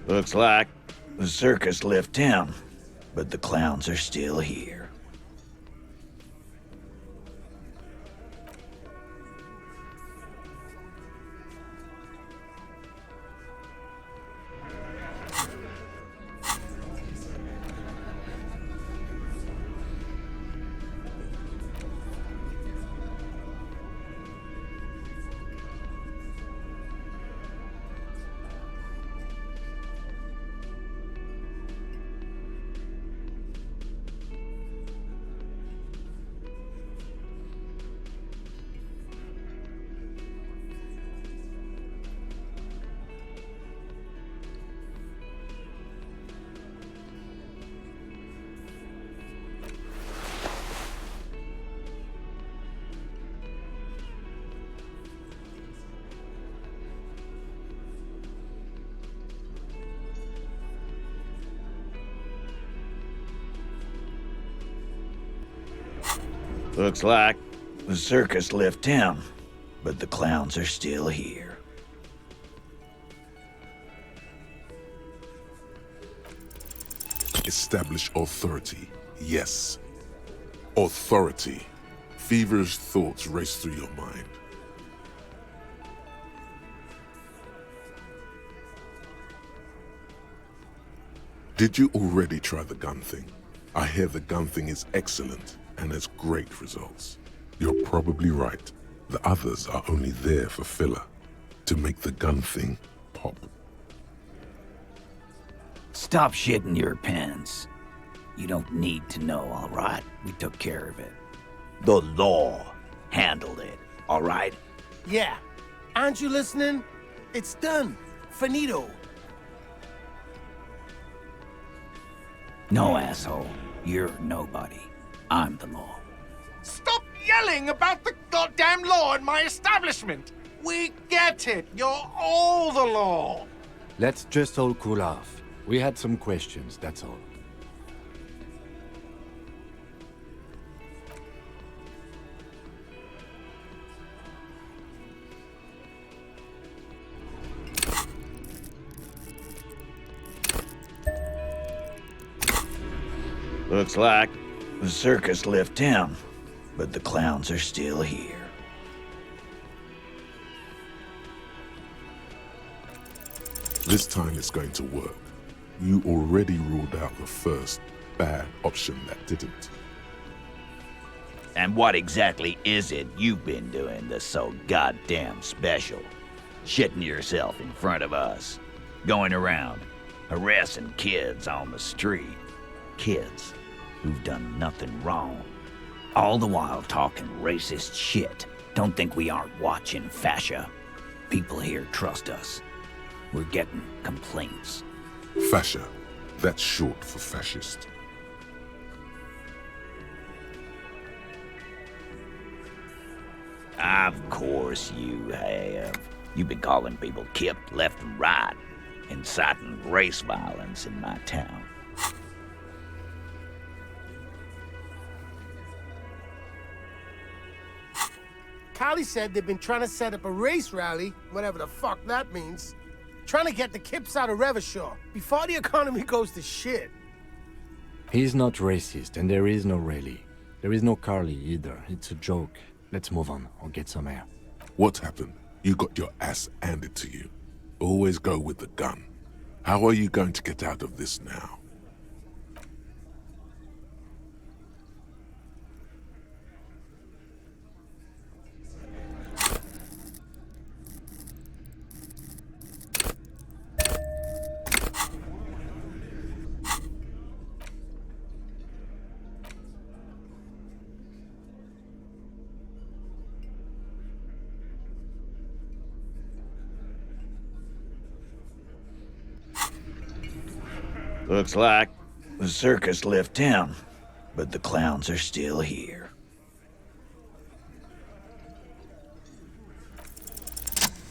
Looks like the circus left town, but the clowns are still here. Looks like the circus left town, but the clowns are still here. Establish authority. Yes. Authority. Feverish thoughts race through your mind. Did you already try the gun thing? I hear the gun thing is excellent and has great results. You're probably right. The others are only there for filler, to make the gun thing pop. Stop shitting your pants. You don't need to know, all right? We took care of it. The law handled it, all right? Yeah. Aren't you listening? It's done. Finito. No, asshole. You're nobody. I'm the law. Stop yelling about the goddamn law in my establishment! We get it. You're all the law. Let's just all cool off. We had some questions, that's all. Looks like the circus left town, but the clowns are still here. This time it's going to work. You already ruled out the first bad option that didn't. And what exactly is it you've been doing that's so goddamn special? Shitting yourself in front of us. Going around, harassing kids on the street. Kids who've done nothing wrong. All the while talking racist shit. Don't think we aren't watching, Fascia. People here trust us. We're getting complaints. Fascia. That's short for fascist. Of course you have. You've been calling people Kip left and right, inciting race violence in my town. Callie said they've been trying to set up a race rally, whatever the fuck that means. Trying to get the Kips out of Revachol before the economy goes to shit. He's not racist, and there is no rally. There is no Carly either. It's a joke. Let's move on, or get some air. What happened? You got your ass handed to you. Always go with the gun. How are you going to get out of this now? Looks like the circus left town, but the clowns are still here.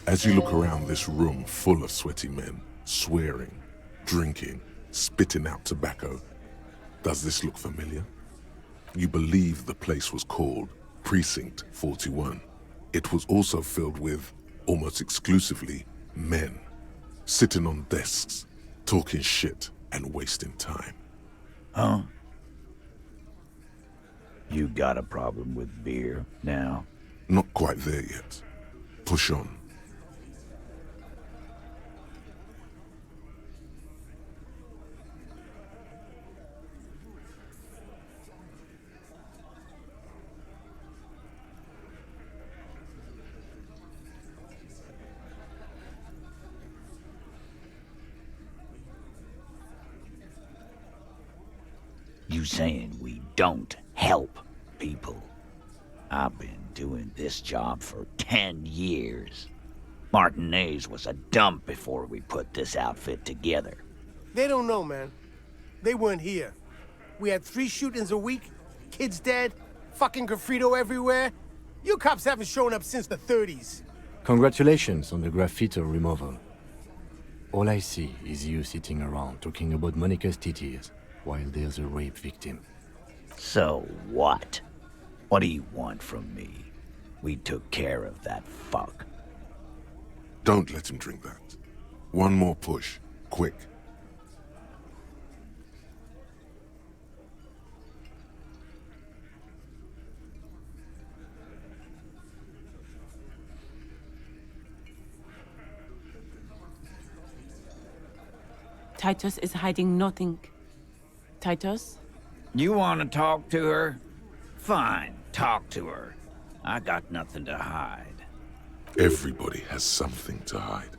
As you look around this room full of sweaty men, swearing, drinking, spitting out tobacco, does this look familiar? You believe the place was called Precinct 41. It was also filled with, almost exclusively, men, sitting on desks, talking shit and wasting time. Huh? You got a problem with beer now? Not quite there yet. Push on. You saying we don't help people? I've been doing this job for 10 years. Martinez was a dump before we put this outfit together. They don't know, man. They weren't here. We had 3 shootings a week, kids dead, fucking graffito everywhere. You cops haven't shown up since the 30s. Congratulations on the graffiti removal. All I see is you sitting around talking about Monica's titties while there's a rape victim. So what? What do you want from me? We took care of that fuck. Don't let him drink that. One more push. Quick. Titus is hiding nothing. Titus? You want to talk to her? Fine, talk to her. I got nothing to hide. Everybody has something to hide.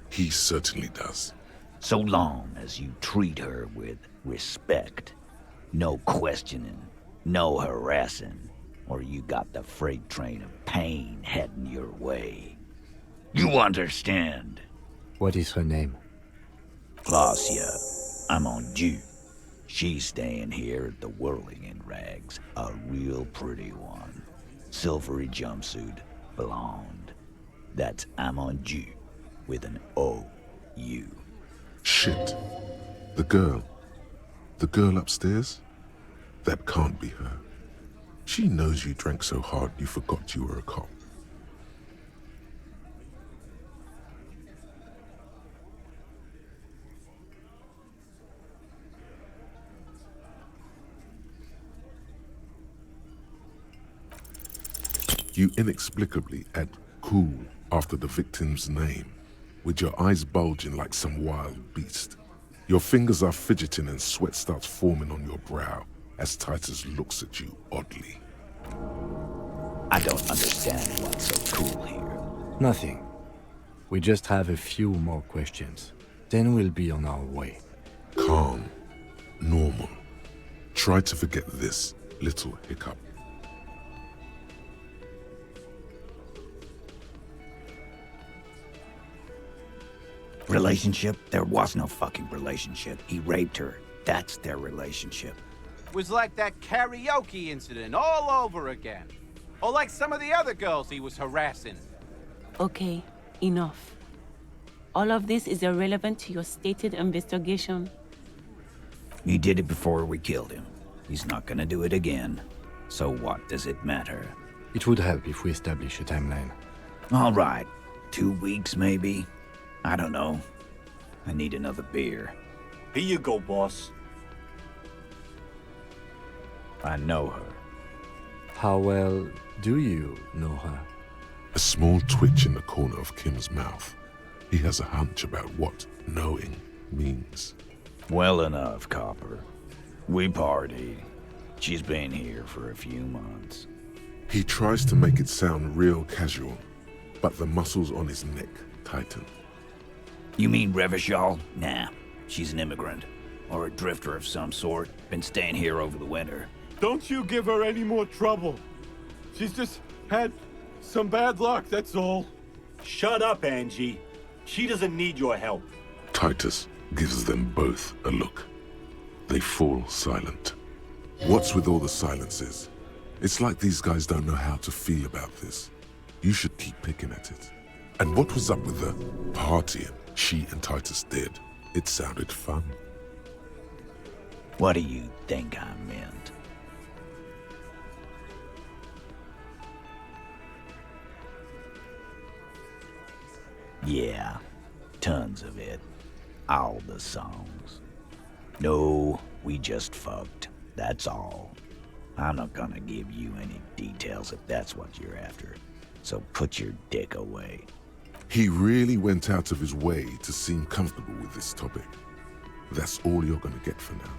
He certainly does. So long as you treat her with respect. No questioning, no harassing, or you got the freight train of pain heading your way. You understand? What is her name? Glacia, I'm on due. She's staying here at the Whirling in Rags, a real pretty one. Silvery jumpsuit, blonde. That's Amonju, with an O-U. Shit. The girl. The girl upstairs? That can't be her. She knows you drank so hard you forgot you were a cop. You inexplicably add cool after the victim's name, with your eyes bulging like some wild beast. Your fingers are fidgeting and sweat starts forming on your brow as Titus looks at you oddly. I don't understand what's so cool here. Nothing. We just have a few more questions. Then we'll be on our way. Calm. Normal. Try to forget this little hiccup. Relationship? There was no fucking relationship. He raped her. That's their relationship. Was like that karaoke incident all over again. Or like some of the other girls he was harassing. Okay, enough. All of this is irrelevant to your stated investigation. He did it before we killed him. He's not gonna do it again. So what does it matter? It would help if we establish a timeline. All right. 2 weeks, maybe? I don't know. I need another beer. Here you go, boss. I know her. How well do you know her? A small twitch in the corner of Kim's mouth. He has a hunch about what knowing means. Well enough, Copper. We party. She's been here for a few months. He tries to make it sound real casual, but the muscles on his neck tighten. You mean Revachol? Nah, she's an immigrant. Or a drifter of some sort. Been staying here over the winter. Don't you give her any more trouble. She's just had some bad luck, that's all. Shut up, Angie. She doesn't need your help. Titus gives them both a look. They fall silent. What's with all the silences? It's like these guys don't know how to feel about this. You should keep picking at it. And what was up with the partying she and Titus did? It sounded fun. What do you think I meant? Yeah, tons of it. all the songs. No, we just fucked. That's all. I'm not gonna give you any details if that's what you're after. So put your dick away. He really went out of his way to seem comfortable with this topic. That's all you're gonna get for now.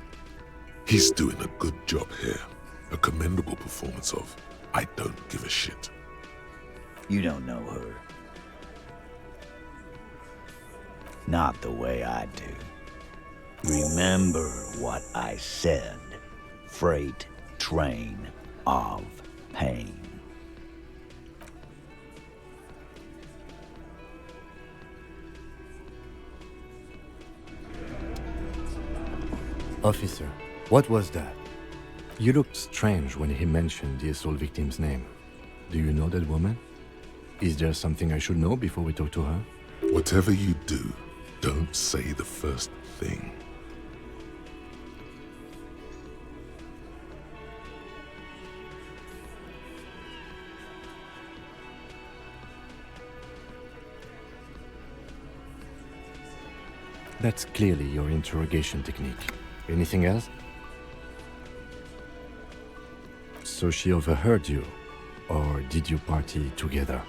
He's doing a good job here. A commendable performance of I don't give a shit. You don't know her. Not the way I do. Remember what I said. Freight train of pain. Officer, what was that? You looked strange when he mentioned the assault victim's name. Do you know that woman? Is there something I should know before we talk to her? Whatever you do, don't say the first thing. That's clearly your interrogation technique. Anything else? So she overheard you, or did you party together?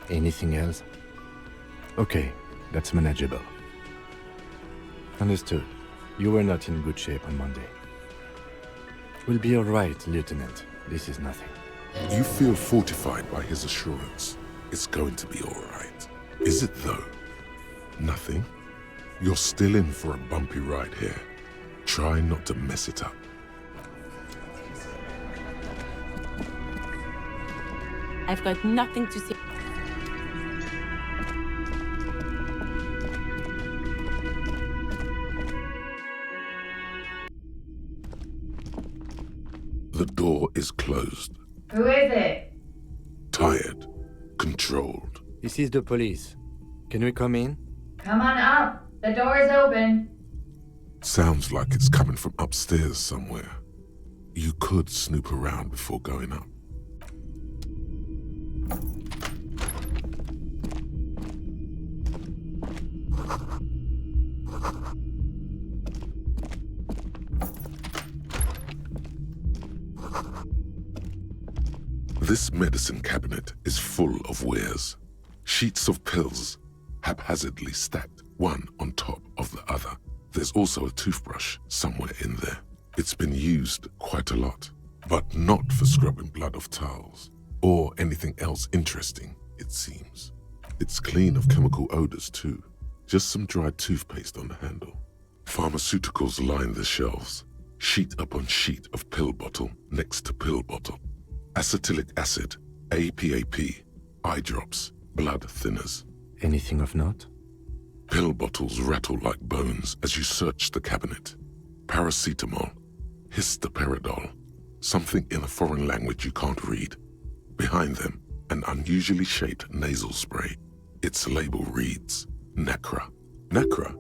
Anything else? Okay, that's manageable. Understood. You were not in good shape on Monday. We'll be all right, Lieutenant. This is nothing. You feel fortified by his assurance. It's going to be all right. Is it though? Nothing? You're still in for a bumpy ride here. Try not to mess it up. I've got nothing to say. The door is closed. Who is it? Tired. Controlled. This is the police. Can we come in? Come on up. The door is open. Sounds like it's coming from upstairs somewhere. You could snoop around before going up. This medicine cabinet is full of wares. Sheets of pills, haphazardly stacked, one on top of the other. There's also a toothbrush somewhere in there. It's been used quite a lot, but not for scrubbing blood off towels, or anything else interesting, it seems. It's clean of chemical odors too, just some dried toothpaste on the handle. Pharmaceuticals line the shelves, sheet upon sheet of pill bottle next to pill bottle. Acetylic acid, APAP, eye drops, blood thinners. Anything of note? Pill bottles rattle like bones as you search the cabinet. Paracetamol, histoperidol, something in a foreign language you can't read. Behind them, an unusually shaped nasal spray. Its label reads, Nacra. Nacra?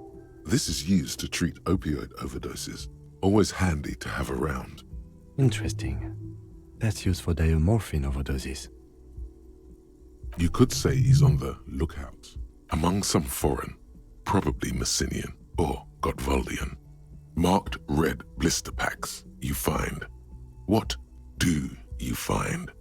This is used to treat opioid overdoses. Always handy to have around. Interesting. That's used for diamorphine overdoses. You could say he's on the lookout. Among some foreign, probably Messinian or Gotwaldian, marked red blister packs you find. What do you find?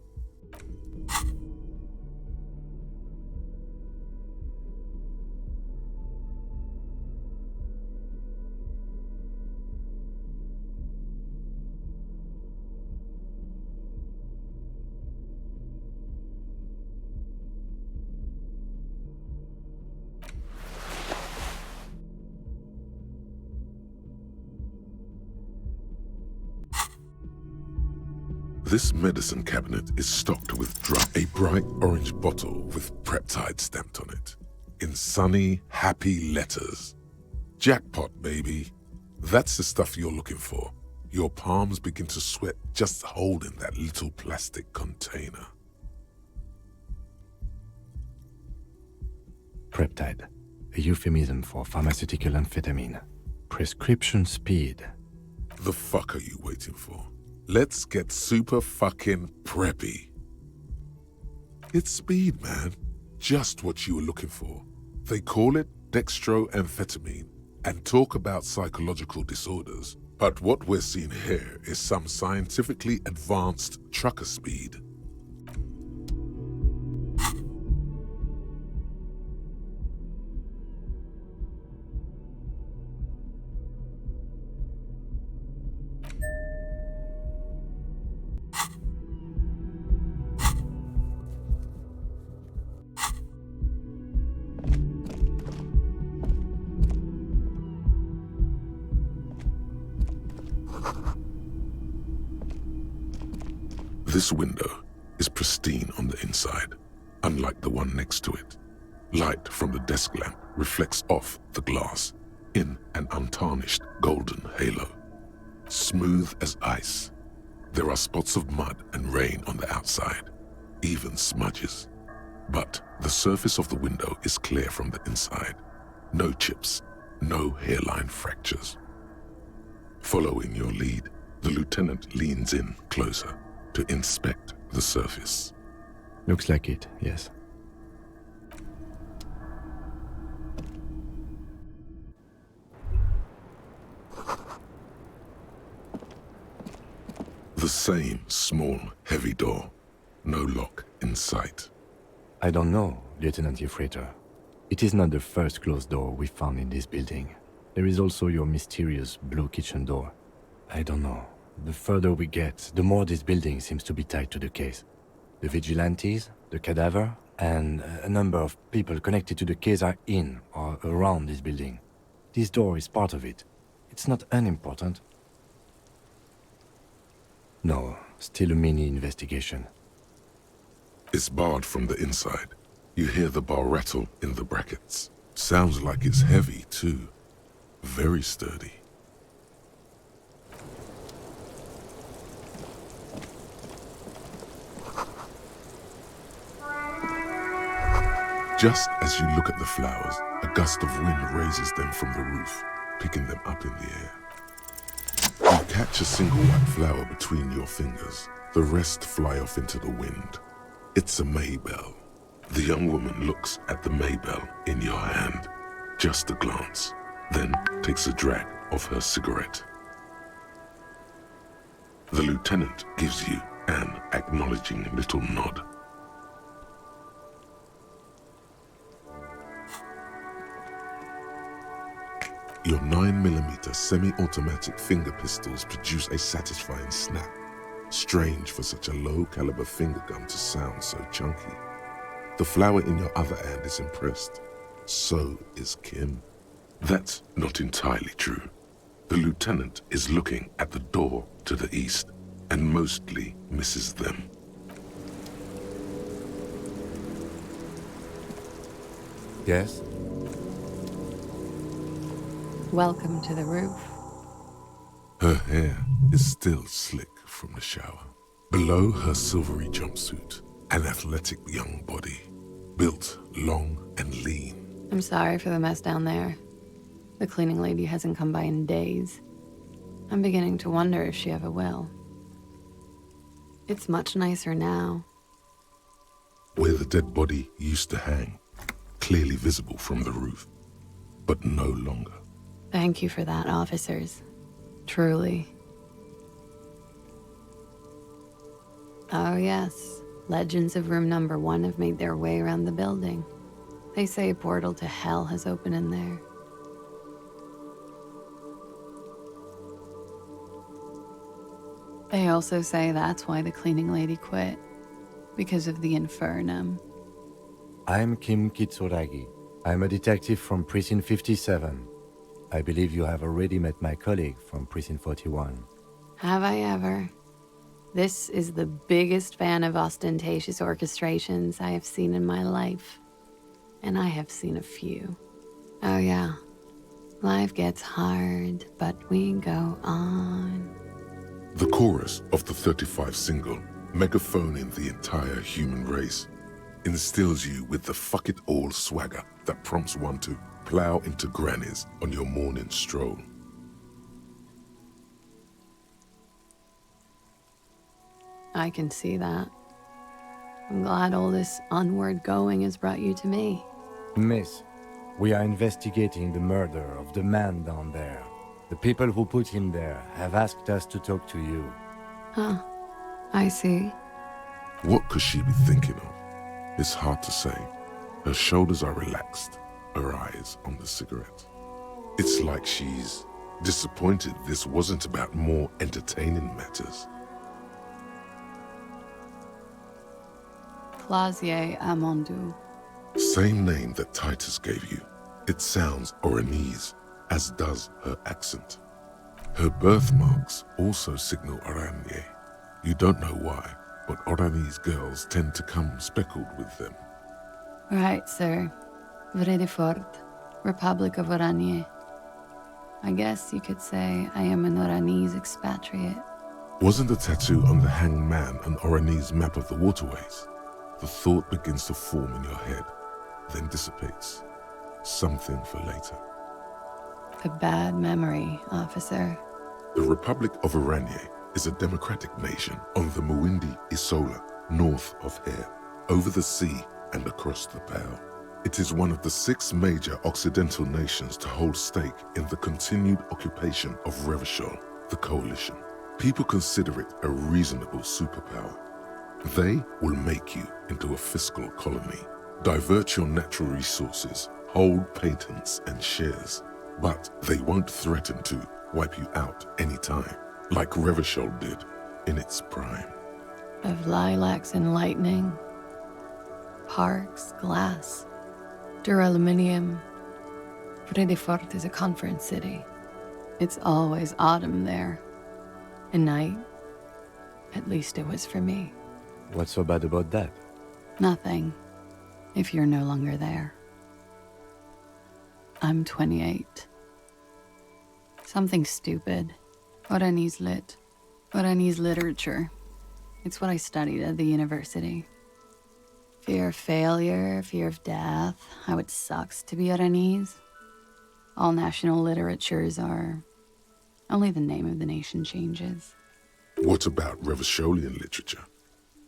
This medicine cabinet is stocked with a bright orange bottle with Preptide stamped on it, in sunny, happy letters. Jackpot, baby. That's the stuff you're looking for. Your palms begin to sweat just holding that little plastic container. Preptide, a euphemism for pharmaceutical amphetamine. Prescription speed. The fuck are you waiting for? Let's get super fucking preppy. It's speed, man. Just what you were looking for. They call it dextroamphetamine and talk about psychological disorders. But what we're seeing here is some scientifically advanced trucker speed. This window is pristine on the inside, unlike the one next to it. Light from the desk lamp reflects off the glass in an untarnished golden halo. Smooth as ice. There are spots of mud and rain on the outside, even smudges. But the surface of the window is clear from the inside. No chips, no hairline fractures. Following your lead, the lieutenant leans in closer to inspect the surface. Looks like it, yes. The same small, heavy door. No lock in sight. I don't know, Lieutenant Yefreiter. It is not the first closed door we found in this building. There is also your mysterious blue kitchen door. I don't know. The further we get, the more this building seems to be tied to the case. The vigilantes, the cadaver, and a number of people connected to the case are in or around this building. This door is part of it. It's not unimportant. No, still a mini investigation. It's barred from the inside. You hear the bar rattle in the brackets. Sounds like it's heavy, too. Very sturdy. Just as you look at the flowers, a gust of wind raises them from the roof, picking them up in the air. You catch a single white flower between your fingers. The rest fly off into the wind. It's a maybell. The young woman looks at the maybell in your hand. Just a glance, then takes a drag of her cigarette. The lieutenant gives you an acknowledging little nod. Your 9mm semi-automatic finger pistols produce a satisfying snap. Strange for such a low-caliber finger gun to sound so chunky. The flower in your other hand is impressed. So is Kim. That's not entirely true. The lieutenant is looking at the door to the east and mostly misses them. Yes? Welcome to the roof. Her hair is still slick from the shower. Below her silvery jumpsuit, an athletic young body, built long and lean. I'm sorry for the mess down there. The cleaning lady hasn't come by in days. I'm beginning to wonder if she ever will. It's much nicer now. Where the dead body used to hang, clearly visible from the roof, but no longer. Thank you for that, officers. Truly. Oh yes, legends of room number 1 have made their way around the building. They say a portal to hell has opened in there. They also say that's why the cleaning lady quit. Because of the infernum. I'm Kim Kitsuragi. I'm a detective from Precinct 57. I believe you have already met my colleague from Precinct 41. Have I ever? This is the biggest fan of ostentatious orchestrations I have seen in my life. And I have seen a few. Oh yeah. Life gets hard, but we go on. The chorus of the 35 single, megaphoning the entire human race, instills you with the fuck it all swagger that prompts one to plow into grannies on your morning stroll. I can see that. I'm glad all this onward going has brought you to me. Miss, We are investigating the murder of the man down there. The people who put him there have asked us to talk to you. Huh. I see. What could she be thinking of? It's hard to say. Her shoulders are relaxed, her eyes on the cigarette. It's like she's disappointed this wasn't about more entertaining matters. Clausier Amandu. Same name that Titus gave you. It sounds Oranese, as does her accent. Her birthmarks also signal Oranje. You don't know why, but Oranese girls tend to come speckled with them. Right, sir. Vredefort, Republic of Oranje. I guess you could say I am an Oranese expatriate. Wasn't the tattoo on the hanged man an Oranese map of the waterways? The thought begins to form in your head, then dissipates. Something for later. A bad memory, officer. The Republic of Oranje is a democratic nation on the Muindi Isola, north of here, over the sea and across the Pale. It is one of the 6 major Occidental nations to hold stake in the continued occupation of Revachol, the coalition. People consider it a reasonable superpower. They will make you into a fiscal colony, divert your natural resources, hold patents and shares, but they won't threaten to wipe you out anytime, like Revachol did in its prime. Of lilacs and lightning, parks, glass, duraluminium. Vredefort is a conference city. It's always autumn there. A night. At least it was for me. What's so bad about that? Nothing, if you're no longer there. I'm 28. Something stupid. Oranese lit. Oranese literature. It's what I studied at the university. Fear of failure, fear of death, how it sucks to be Oranese. All national literatures are... only the name of the nation changes. What about Revacholian literature?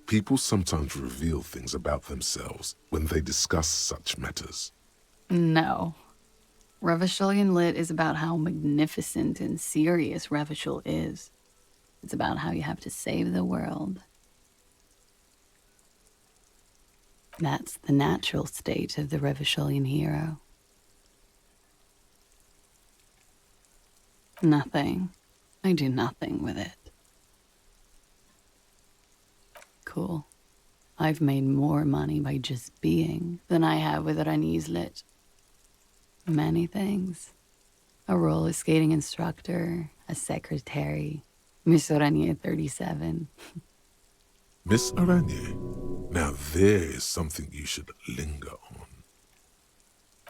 People sometimes reveal things about themselves when they discuss such matters. No. Revacholian lit is about how magnificent and serious Revachol is. It's about how you have to save the world. That's the natural state of the Revacholian hero. Nothing. I do nothing with it. Cool. I've made more money by just being than I have with Oranese lit. Many things. A roller skating instructor, a secretary, Miss Oranje 37. Miss Oranje, now there is something you should linger on.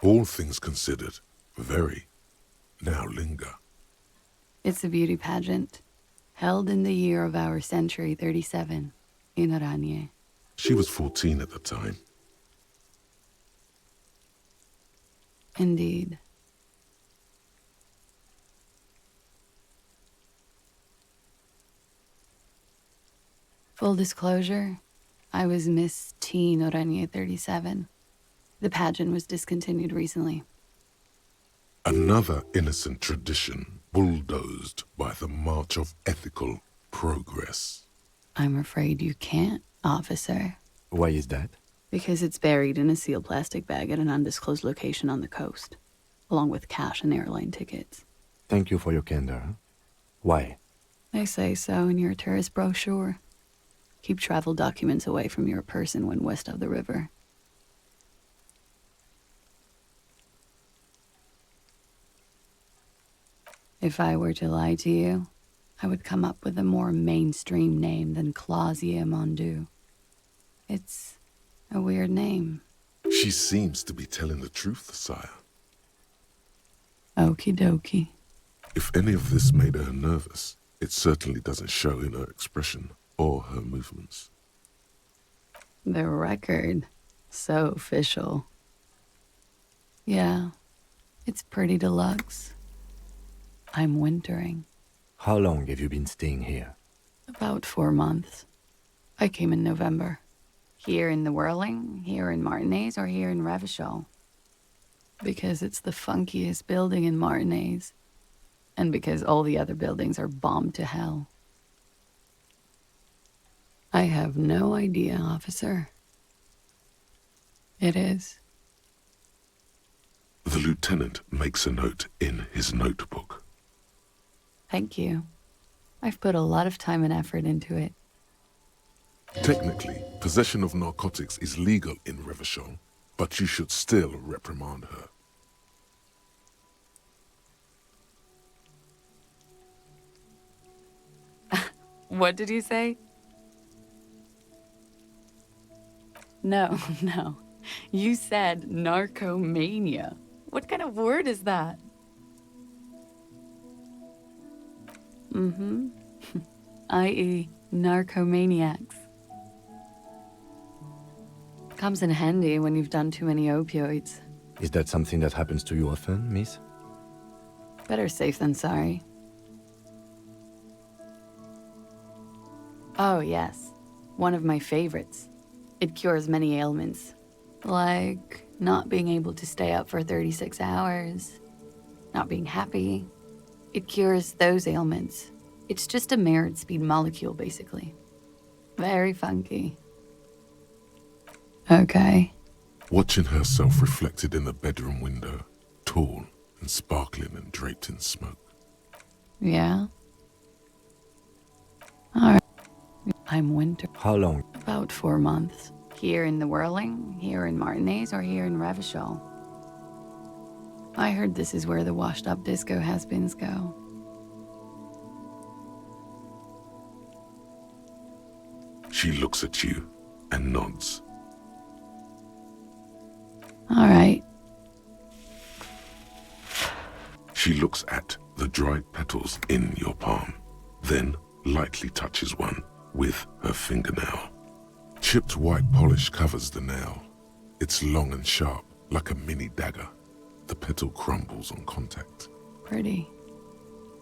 All things considered, very. Now linger. It's a beauty pageant, held in the year of our century 37, in Oranje. She was 14 at the time. Indeed. Full disclosure, I was Miss Teen Oranje 37. The pageant was discontinued recently. Another innocent tradition bulldozed by the march of ethical progress. I'm afraid you can't, officer. Why is that? Because it's buried in a sealed plastic bag at an undisclosed location on the coast, along with cash and airline tickets. Thank you for your candor. Why? They say so in your tourist brochure. Keep travel documents away from your person when west of the river. If I were to lie to you, I would come up with a more mainstream name than Clausier Mondu. It's a weird name. She seems to be telling the truth, sire. Okie dokie. If any of this made her nervous, it certainly doesn't show in her expression or her movements. The record. So official. Yeah, it's pretty deluxe. I'm wintering. How long have you been staying here? About 4 months. I came in November. Here in the Whirling, here in Martinez, or here in Revachol. Because it's the funkiest building in Martinez. And because all the other buildings are bombed to hell. I have no idea, officer. It is. The lieutenant makes a note in his notebook. Thank you. I've put a lot of time and effort into it. Technically, possession of narcotics is legal in Revachol, but you should still reprimand her. What did you say? No, no. You said narcomania. What kind of word is that? Mm-hmm. I.e., narcomaniacs. Comes in handy when you've done too many opioids. Is that something that happens to you often, miss? Better safe than sorry. Oh, yes. One of my favorites. It cures many ailments. Like not being able to stay up for 36 hours, not being happy. It cures those ailments. It's just a merit speed molecule, basically. Very funky. Okay. Watching herself reflected in the bedroom window, tall and sparkling and draped in smoke. Yeah? Alright. I'm Winter. How long? About 4 months. Here in the Whirling, here in Martinez, or here in Revachol. I heard this is where the washed-up disco has-beens go. She looks at you and nods. All right. She looks at the dried petals in your palm, then lightly touches one with her fingernail. Chipped white polish covers the nail. It's long and sharp, like a mini dagger. The petal crumbles on contact. Pretty.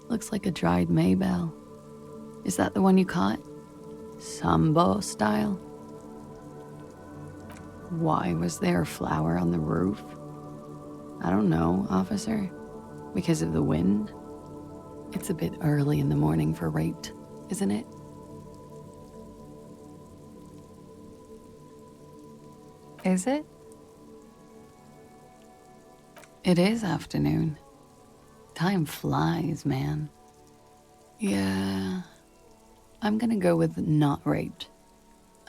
Looks like a dried maybell. Is that the one you caught? Sambo style? Why was there a flower on the roof? I don't know, officer. Because of the wind? It's a bit early in the morning for rape, isn't it? Is it? It is afternoon. Time flies, man. Yeah, I'm gonna go with not raped.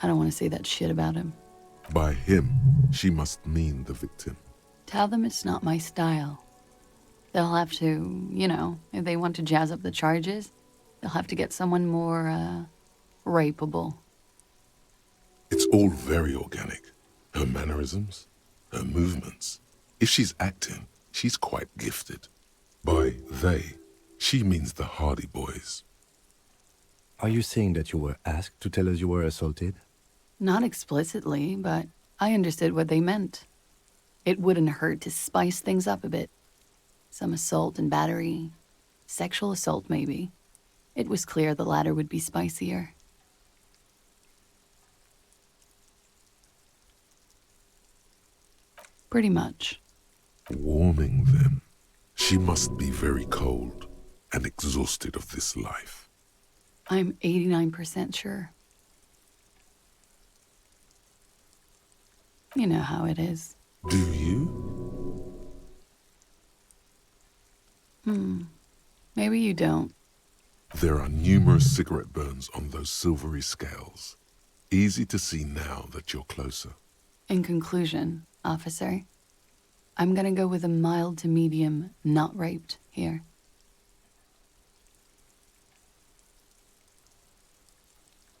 I don't want to say that shit about him. By him, she must mean the victim. Tell them it's not my style. They'll have to, you know, if they want to jazz up the charges, they'll have to get someone more, rapeable. It's all very organic. Her mannerisms, her movements. If she's acting, she's quite gifted. By they, she means the Hardy Boys. Are you saying that you were asked to tell us you were assaulted? Not explicitly, but I understood what they meant. It wouldn't hurt to spice things up a bit. Some assault and battery. Sexual assault, maybe. It was clear the latter would be spicier. Pretty much. Warming them. She must be very cold and exhausted of this life. I'm 89% sure. You know how it is. Do you? Maybe you don't. There are numerous cigarette burns on those silvery scales. Easy to see now that you're closer. In conclusion, officer, I'm gonna go with a mild to medium not raped here.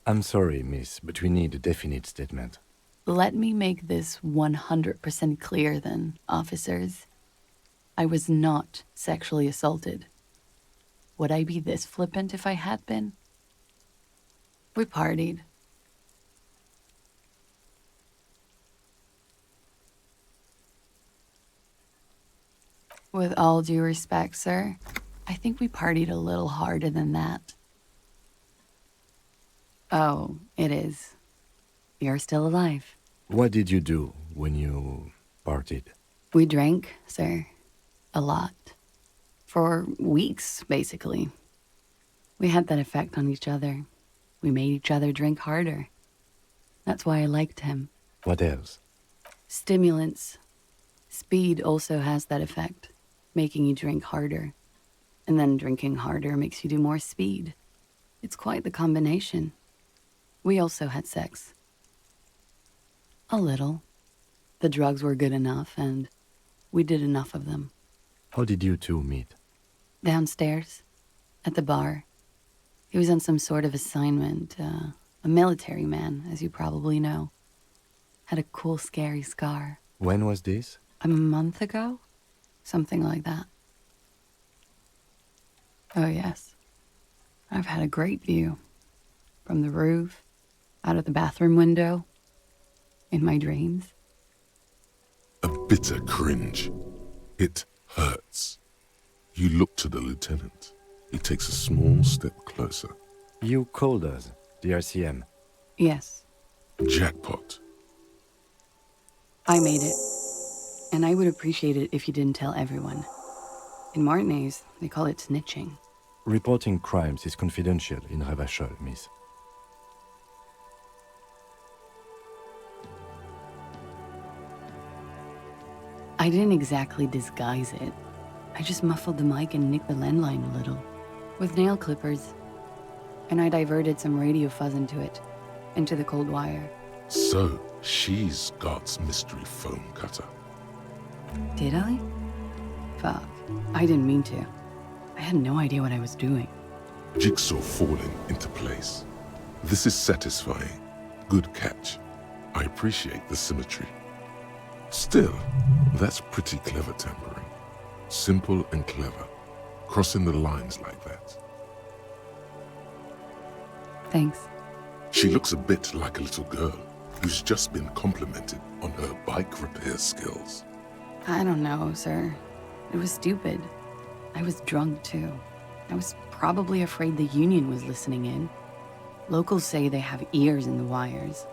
I'm sorry, miss, but we need a definite statement. Let me make this 100% clear then, officers. I was not sexually assaulted. Would I be this flippant if I had been? We partied. With all due respect, sir, I think we partied a little harder than that. Oh, it is. You're still alive. What did you do when you partied? We drank, sir. A lot. For weeks, basically. We had that effect on each other. We made each other drink harder. That's why I liked him. What else? Stimulants. Speed also has that effect, making you drink harder. And then drinking harder makes you do more speed. It's quite the combination. We also had sex. A little. The drugs were good enough, and we did enough of them. How did you two meet? Downstairs, at the bar. He was on some sort of assignment, a military man, as you probably know. Had a cool, scary scar. When was this? A month ago? Something like that. Oh, yes. I've had a great view. From the roof, out of the bathroom window, in my dreams. A bitter cringe. It hurts. You look to the lieutenant. He takes a small step closer. You called us, the RCM. Yes, Jackpot. I made it. And I would appreciate it if you didn't tell everyone. In Martinez, they call it snitching. Reporting crimes is confidential in Revachol, miss. I didn't exactly disguise it. I just muffled the mic and nicked the landline a little. With nail clippers. And I diverted some radio fuzz into it. Into the cold wire. So, she's God's mystery foam cutter. Did I? Fuck. I didn't mean to. I had no idea what I was doing. Jigsaw falling into place. This is satisfying. Good catch. I appreciate the symmetry. Still, that's pretty clever tampering. Simple and clever. Crossing the lines like that. Thanks. She looks a bit like a little girl who's just been complimented on her bike repair skills. I don't know, sir. It was stupid. I was drunk, too. I was probably afraid the union was listening in. Locals say they have ears in the wires.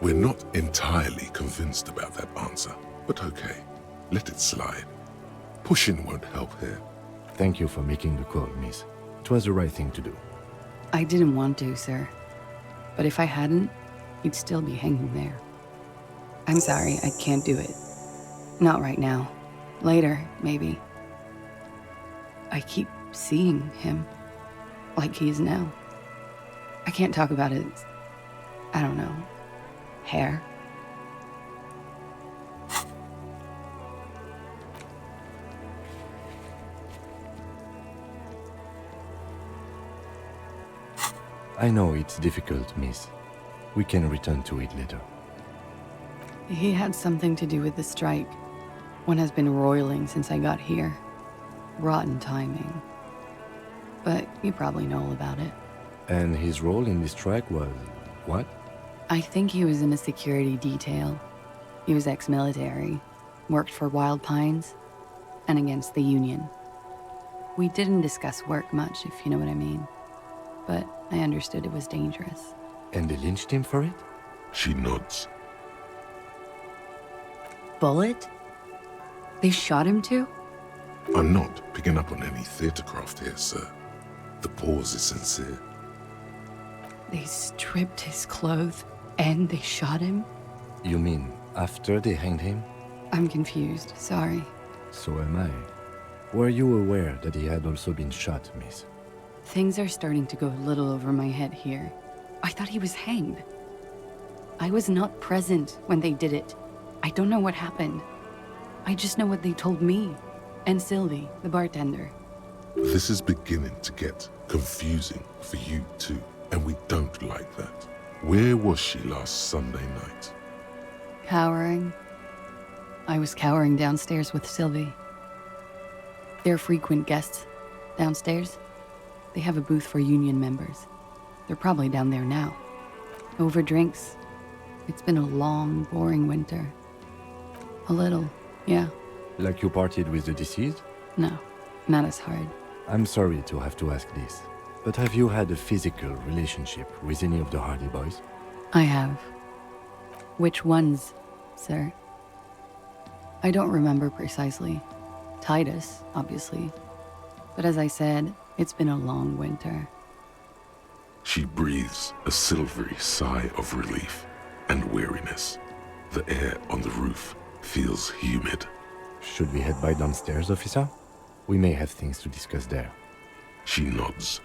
We're not entirely convinced about that answer, but okay. Let it slide. Pushing won't help here. Thank you for making the call, miss. It was the right thing to do. I didn't want to, sir. But if I hadn't, he'd still be hanging there. I'm sorry, I can't do it. Not right now. Later, maybe. I keep seeing him. Like he is now. I can't talk about his... I don't know. Hair. I know it's difficult, miss. We can return to it later. He had something to do with the strike. One has been roiling since I got here. Rotten timing. But you probably know all about it. And his role in this strike was... what? I think he was in a security detail. He was ex-military, worked for Wild Pines, and against the Union. We didn't discuss work much, if you know what I mean. But I understood it was dangerous. And they lynched him for it? She nods. Bullet? They shot him too? I'm not picking up on any theatercraft here, sir. The pause is sincere. They stripped his clothes and they shot him? You mean after they hanged him? I'm confused, sorry. So am I. Were you aware that he had also been shot, miss? Things are starting to go a little over my head here. I thought he was hanged. I was not present when they did it. I don't know what happened. I just know what they told me. And Sylvie, the bartender. This is beginning to get confusing for you too, and we don't like that. Where was she last Sunday night? Cowering. I was cowering downstairs with Sylvie. They're frequent guests downstairs. They have a booth for union members. They're probably down there now. Over drinks. It's been a long, boring winter. A little, yeah. Like you partied with the deceased? No, not as hard. I'm sorry to have to ask this, but have you had a physical relationship with any of the Hardy Boys? I have. Which ones, sir? I don't remember precisely. Titus, obviously. But as I said, it's been a long winter. She breathes a silvery sigh of relief and weariness. The air on the roof feels humid. Should we head by downstairs, officer? We may have things to discuss there. She nods.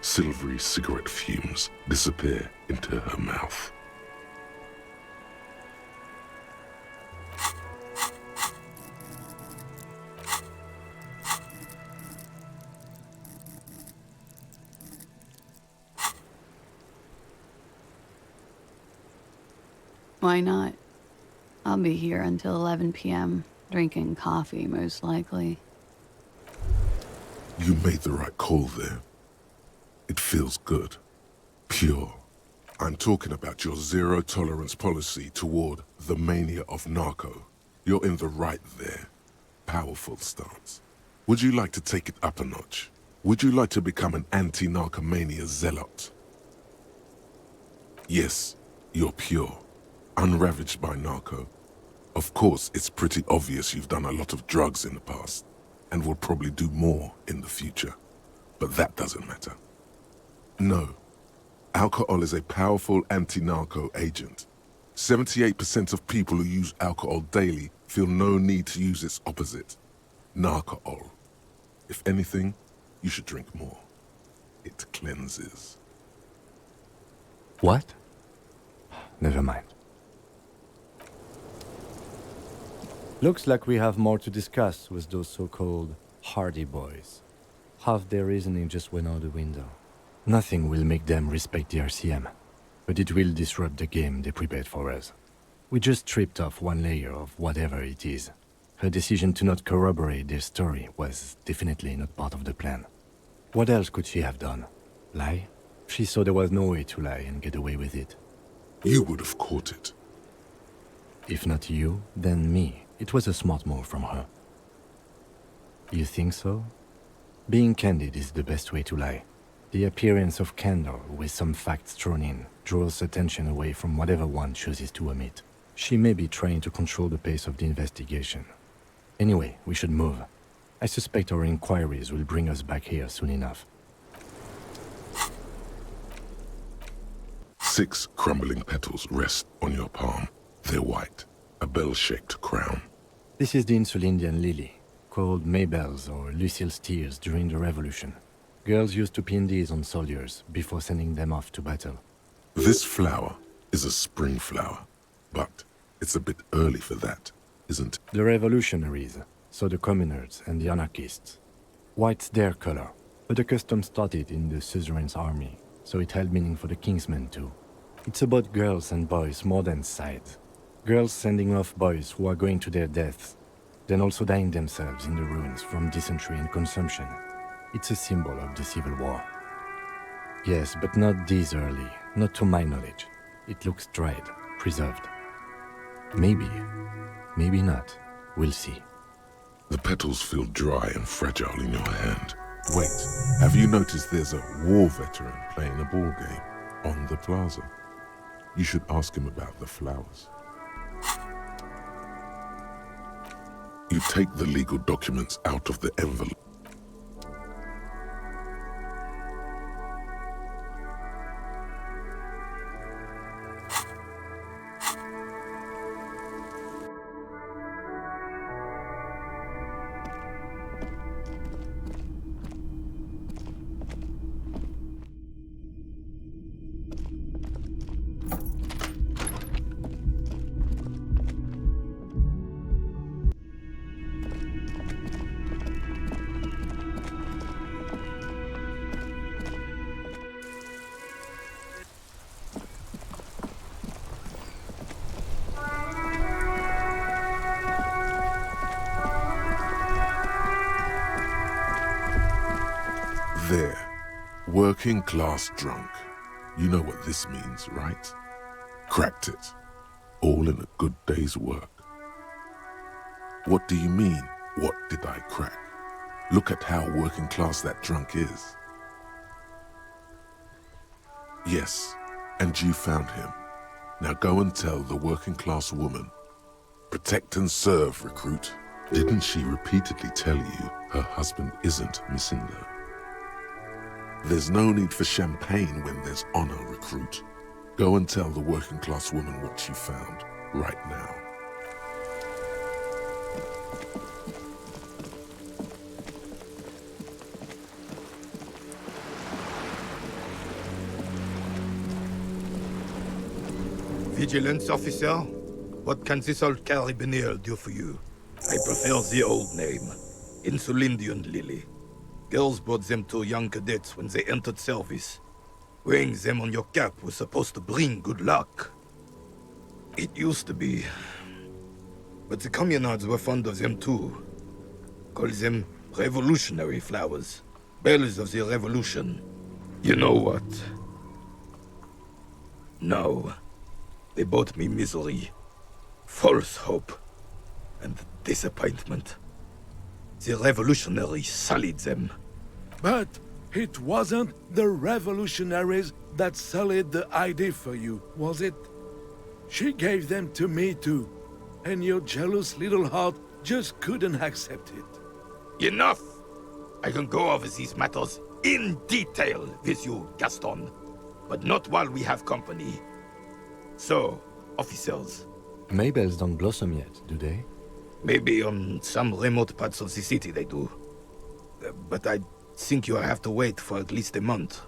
Silvery cigarette fumes disappear into her mouth. Why not? I'll be here until 11 p.m., drinking coffee, most likely. You made the right call there. It feels good. Pure. I'm talking about your zero-tolerance policy toward the mania of narco. You're in the right there. Powerful stance. Would you like to take it up a notch? Would you like to become an anti-narcomania zealot? Yes, you're pure. Unravaged by narco. Of course, it's pretty obvious you've done a lot of drugs in the past, and will probably do more in the future. But that doesn't matter. No. Alcohol is a powerful anti-narco agent. 78% of people who use alcohol daily feel no need to use its opposite, narcohol. If anything, you should drink more. It cleanses. What? Never mind. Looks like we have more to discuss with those so-called Hardy Boys. Half their reasoning just went out the window. Nothing will make them respect the RCM, but it will disrupt the game they prepared for us. We just stripped off one layer of whatever it is. Her decision to not corroborate their story was definitely not part of the plan. What else could she have done? Lie? She saw there was no way to lie and get away with it. You would have caught it. If not you, then me. It was a smart move from her. You think so? Being candid is the best way to lie. The appearance of candor with some facts thrown in draws attention away from whatever one chooses to omit. She may be trying to control the pace of the investigation. Anyway, we should move. I suspect our inquiries will bring us back here soon enough. 6 crumbling petals rest on your palm. They're white, a bell-shaped crown. This is the Insulindian lily, called Maybells or Lucille's tears during the Revolution. Girls used to pin these on soldiers before sending them off to battle. This flower is a spring flower, but it's a bit early for that, isn't it? The revolutionaries, so the communards and the anarchists. White's their color, but the custom started in the suzerain's army, so it held meaning for the kingsmen too. It's about girls and boys more than sides. Girls sending off boys who are going to their deaths, then also dying themselves in the ruins from dysentery and consumption. It's a symbol of the Civil War. Yes, but not this early, not to my knowledge. It looks dried, preserved. Maybe, maybe not. We'll see. The petals feel dry and fragile in your hand. Wait, have you noticed there's a war veteran playing a ball game on the plaza? You should ask him about the flowers. You take the legal documents out of the envelope. There, working class drunk. You know what this means, right? Cracked it. All in a good day's work. What do you mean, what did I crack? Look at how working class that drunk is. Yes, and you found him. Now go and tell the working class woman Protect and serve, recruit. Didn't she repeatedly tell you her husband isn't Missindo? There's no need for champagne when there's honor, recruit. Go and tell the working class woman what you found, right now. Vigilance officer? What can this old carabinier do for you? I prefer the old name, Insulindian Lily. Girls brought them to young cadets when they entered service. Wearing them on your cap was supposed to bring good luck. It used to be. But the communards were fond of them too. Call them revolutionary flowers. Bells of the revolution. You know what? No. They brought me misery, false hope, and disappointment. The revolutionaries sullied them. But it wasn't the revolutionaries that sullied the ID for you, was it? She gave them to me too, and your jealous little heart just couldn't accept it. Enough! I can go over these matters in detail with you, Gaston, but not while we have company. So, officers. Maybells don't blossom yet, do they? Maybe on some remote parts of the city they do. But I think you'll have to wait for at least a month.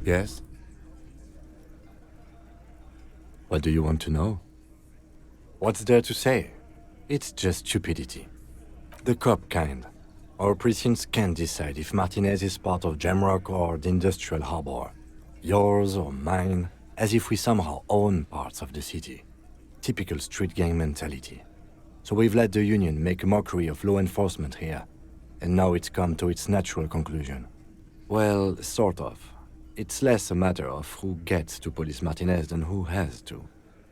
Yes? What do you want to know? What's there to say? It's just stupidity. The cop kind. Our precincts can't decide if Martinez is part of Jamrock or the Industrial Harbor. Yours or mine, as if we somehow own parts of the city. Typical street gang mentality. So we've let the Union make a mockery of law enforcement here, and now it's come to its natural conclusion. Well, sort of. It's less a matter of who gets to police Martinez than who has to.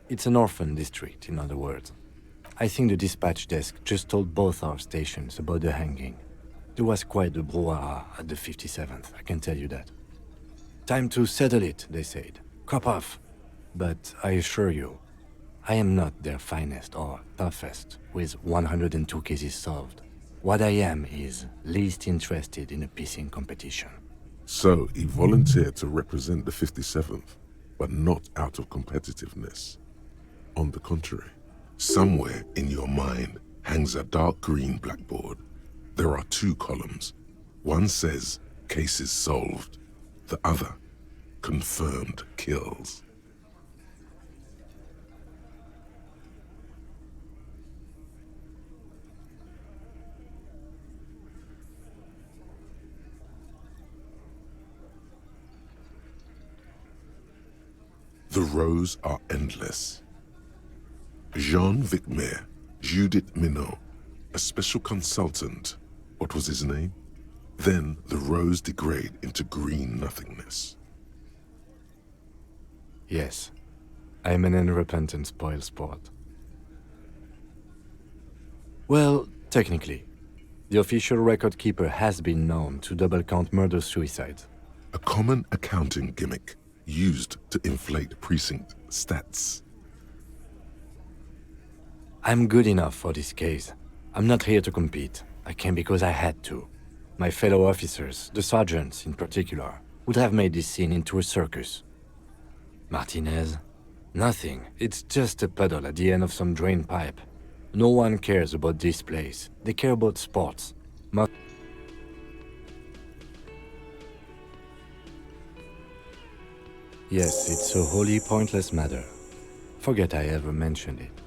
It's an orphan district, in other words. I think the dispatch desk just told both our stations about the hanging. There was quite the brouhaha at the 57th, I can tell you that. Time to settle it, they said. Cop off. But I assure you, I am not their finest or toughest, with 102 cases solved. What I am is least interested in a pissing competition. So, he volunteered to represent the 57th, but not out of competitiveness. On the contrary, somewhere in your mind hangs a dark green blackboard. There are two columns. One says, cases solved. The other, confirmed kills. The rows are endless. Jean Vicmer, Judith Minot, a special consultant. What was his name? Then the rows degrade into green nothingness. Yes, I'm an unrepentant spoilsport. Well, technically, the official record keeper has been known to double-count murder-suicide. A common accounting gimmick used to inflate precinct stats. I'm good enough for this case. I'm not here to compete. I came because I had to. My fellow officers, the sergeants in particular, would have made this scene into a circus. Martinez? Nothing. It's just a puddle at the end of some drain pipe. No one cares about this place. They care about sports. Yes, it's a wholly pointless matter. Forget I ever mentioned it.